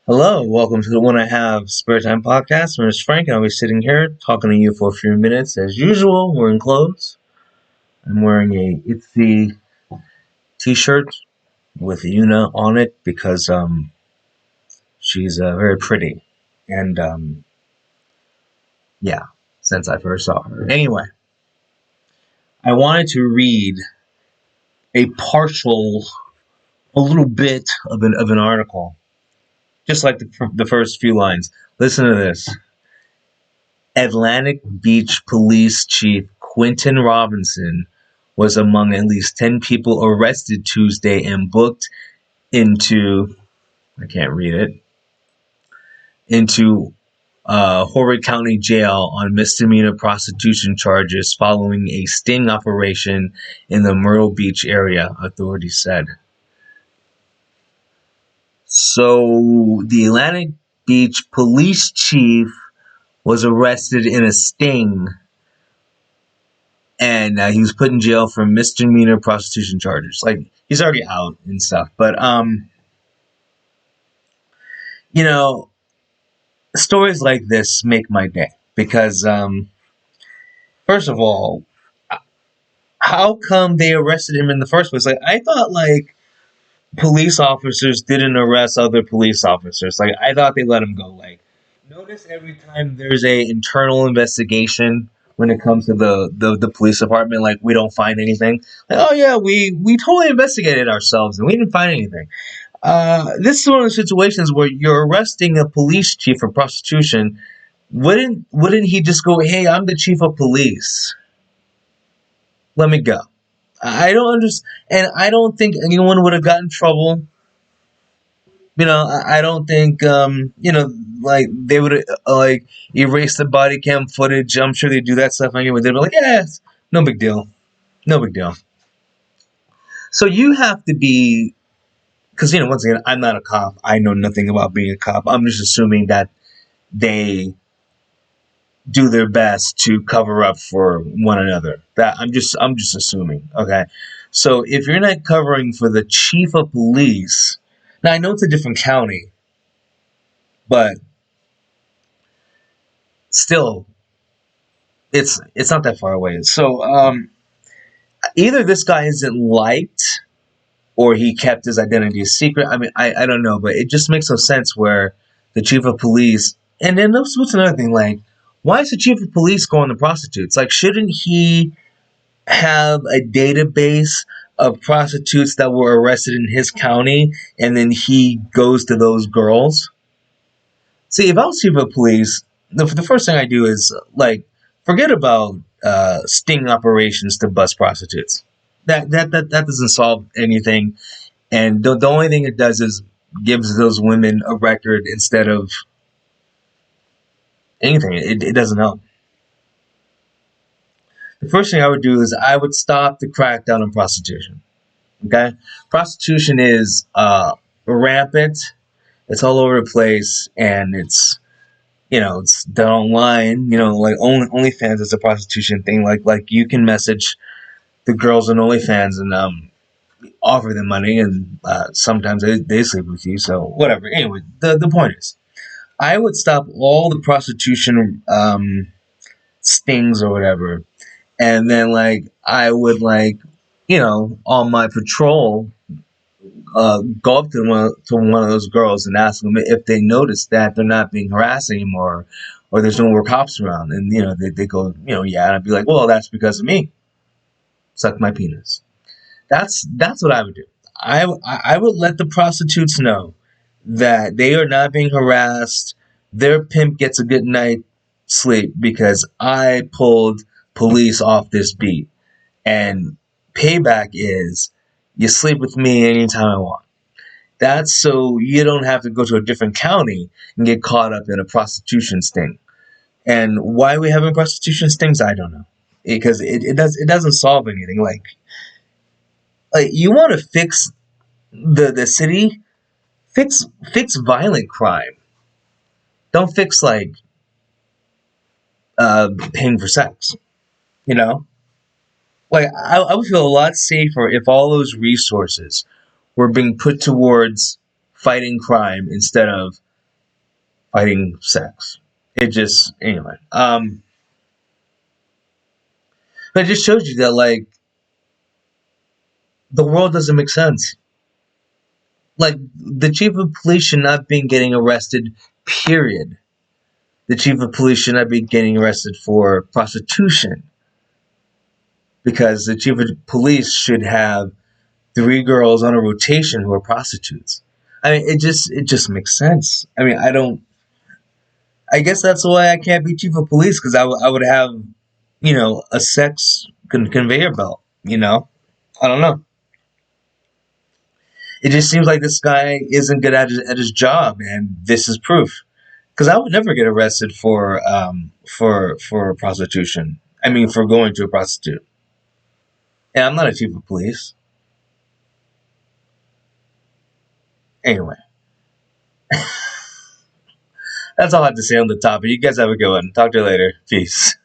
Hello, welcome to the One I Have Spare Time podcast. My name is Frank, and I'll be sitting here talking to you for a few minutes. As usual, wearing clothes. I'm wearing a Itsy t-shirt with Yuna on it because she's very pretty, and yeah, since I first saw her. Anyway, I wanted to read a a little bit of an article, just like the first few lines. Listen to this. Atlantic Beach Police Chief Quentin Robinson was among at least 10 people arrested Tuesday and booked into, I can't read it, into Horry County Jail on misdemeanor prostitution charges following a sting operation in the Myrtle Beach area, authorities said. So, the Atlantic Beach Police Chief was arrested in a sting, and he was put in jail for misdemeanor prostitution charges. Like, he's already out and stuff, but you know, stories like this make my day because first of all, how come they arrested him in the first place? Like, I thought like police officers didn't arrest other police officers. Like, I thought they let him go. Like, notice every time there's a internal investigation when it comes to the police department, like we don't find anything. Like, oh yeah, we totally investigated ourselves and we didn't find anything. This is one of the situations where you're arresting a police chief for prostitution. Wouldn't he just go, "Hey, I'm the chief of police. Let me go." I don't understand, and I don't think anyone would have gotten in trouble. I don't think like they would like erase the body cam footage. I'm sure they do that stuff anyway. They'd be like, "Yeah, no big deal, no big deal." So you have to be, because once again, I'm not a cop. I know nothing about being a cop. I'm just assuming that they do their best to cover up for one another. That I'm just assuming. Okay. So if you're not covering for the chief of police, now I know it's a different county, but still, it's not that far away. So either this guy isn't liked or he kept his identity a secret. I mean, I don't know, but it just makes no sense where the chief of police, and then what's another thing, like, why is the chief of police going to prostitutes? Like, shouldn't he have a database of prostitutes that were arrested in his county and then he goes to those girls? See, if I was chief of police, the first thing I do is, like, forget about sting operations to bust prostitutes. That doesn't solve anything, and the only thing it does is gives those women a record instead of anything. It doesn't help. The first thing I would do is I would stop the crackdown on prostitution. Okay, prostitution is rampant. It's all over the place, and it's done online. Like OnlyFans is a prostitution thing. Like you can message the girls on OnlyFans and offer them money, and sometimes they sleep with you. So whatever. Anyway, the point is, I would stop all the prostitution stings or whatever, and then like I would on my patrol go up to one of those girls and ask them if they notice that they're not being harassed anymore, or there's no more cops around, and they go, yeah, and I'd be like, well, that's because of me. Suck my penis. That's what I would do. I would let the prostitutes know that they are not being harassed. Their pimp gets a good night sleep because I pulled police off this beat. And payback is you sleep with me anytime I want. That's so you don't have to go to a different county and get caught up in a prostitution sting. And why we having prostitution stings, I don't know. Because it doesn't solve anything. Like you want to fix the city, fix violent crime. Don't fix like paying for sex. You know, like I would feel a lot safer if all those resources were being put towards fighting crime instead of fighting sex. It just anyway. But it just shows you that like the world doesn't make sense. Like the chief of police should not be getting arrested. Period. The chief of police should not be getting arrested for prostitution because the chief of police should have three girls on a rotation who are prostitutes. I mean, it just makes sense. I mean, I don't. I guess that's why I can't be chief of police because I would have, a sex conveyor belt. I don't know. It just seems like this guy isn't good at his job, and this is proof. Because I would never get arrested for prostitution. I mean, for going to a prostitute. And I'm not a chief of police. Anyway, that's all I have to say on the topic. You guys have a good one. Talk to you later. Peace.